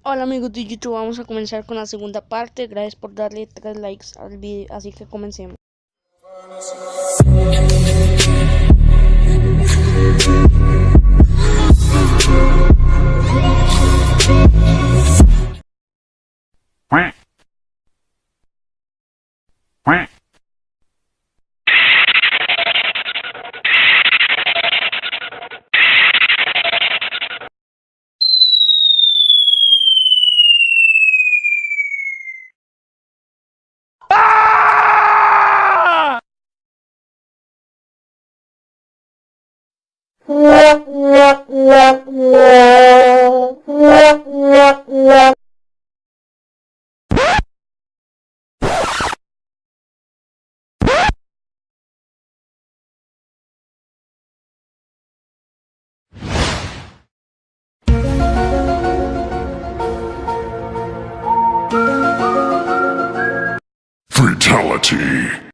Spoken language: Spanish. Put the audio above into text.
Hola amigos de YouTube, vamos a comenzar con la segunda parte. Gracias por darle 3 likes al video, así que comencemos. Fatality.